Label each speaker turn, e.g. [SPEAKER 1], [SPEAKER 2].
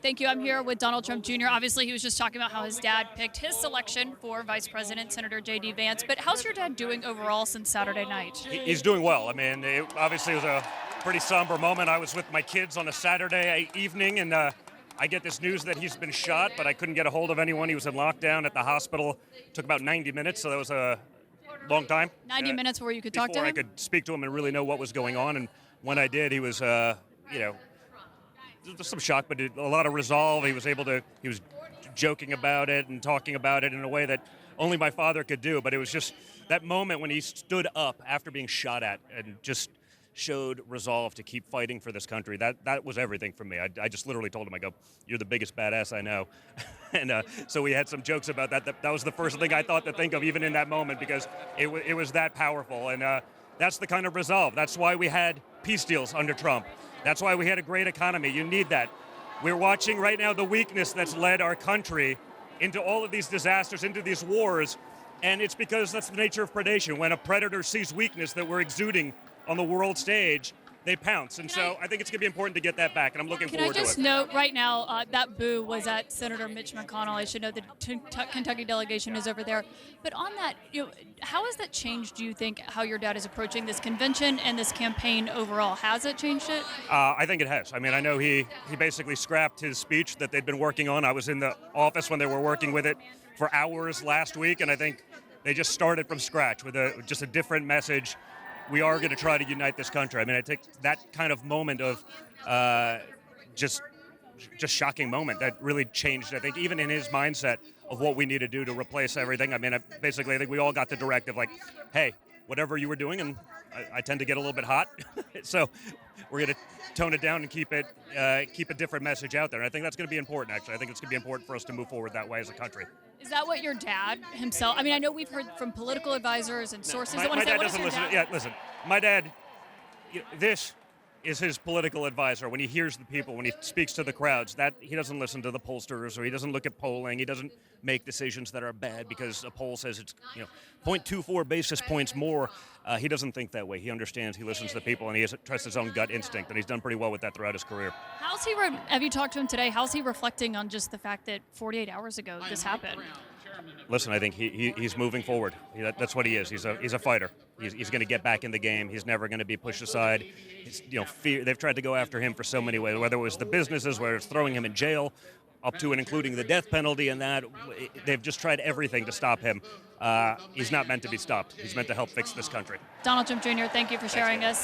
[SPEAKER 1] Thank you. I'm here with Donald Trump Jr. Obviously, he was just talking about how his dad picked his selection for Vice President, Senator J.D. Vance. But how's your dad doing overall since Saturday night?
[SPEAKER 2] He's doing well. I mean, it obviously was a pretty somber moment. I was with my kids on a Saturday evening, and I get this news that he's been shot, but I couldn't get a hold of anyone. He was in lockdown at the hospital. It took about 90 minutes, so that was a long time.
[SPEAKER 1] 90 minutes where you could talk to him?
[SPEAKER 2] Before I could speak to him and really know what was going on. And when I did, he was, there's some shock, but a lot of resolve. He was joking about it and talking about it in a way that only my father could do. But it was just that moment when he stood up after being shot at and just showed resolve to keep fighting for this country. That was everything for me. I just literally told him, I go, "You're the biggest badass I know." And so we had some jokes about that. That was the first thing I thought to think of even in that moment, because it was that powerful. And that's the kind of resolve. That's why we had peace deals under Trump. That's why we had a great economy. You need that. We're watching right now the weakness that's led our country into all of these disasters, into these wars, and it's because that's the nature of predation. When a predator sees weakness that we're exuding on the world stage, they pounce. And so I think it's going to be important to get that back, and I'm looking forward to it.
[SPEAKER 1] Can I just note right now that boo was at Senator Mitch McConnell. I should know the Kentucky delegation is over there. But on that, how has that changed, do you think, how your dad is approaching this convention and this campaign overall? Has it changed it?
[SPEAKER 2] I think it has. I mean, I know he basically scrapped his speech that they'd been working on. I was in the office when they were working with it for hours last week, and I think they just started from scratch with just a different message. We are going to try to unite this country. I mean, I take that kind of moment of just shocking moment that really changed, I think, even in his mindset of what we need to do to replace everything. I mean, basically, I think we all got the directive, like, hey, whatever you were doing, and I tend to get a little bit hot, so we're going to tone it down and keep a different message out there. And I think that's going to be important, actually. I think it's going to be important for us to move forward that way as a country.
[SPEAKER 1] Is that what your dad himself? I mean, I know we've heard from political advisors and sources that want to say,
[SPEAKER 2] my dad doesn't listen. Yeah, listen, my dad, this is his political advisor. When he hears the people, when he speaks to the crowds, that he doesn't listen to the pollsters, or he doesn't look at polling. He doesn't make decisions that are bad because a poll says it's 0.24 basis points more. He doesn't think that way. He understands. He listens to the people, and he trusts his own gut instinct, and he's done pretty well with that throughout his career.
[SPEAKER 1] Have you talked to him today? How's he reflecting on just the fact that 48 hours ago this happened?
[SPEAKER 2] Listen, I think he's moving forward. That's what he is. He's a fighter. He's going to get back in the game. He's never going to be pushed aside. They've tried to go after him for so many ways, whether it was the businesses, whether it's throwing him in jail, up to and including the death penalty, and that they've just tried everything to stop him. He's not meant to be stopped. He's meant to help fix this country.
[SPEAKER 1] Donald Trump Jr., thank you for sharing us.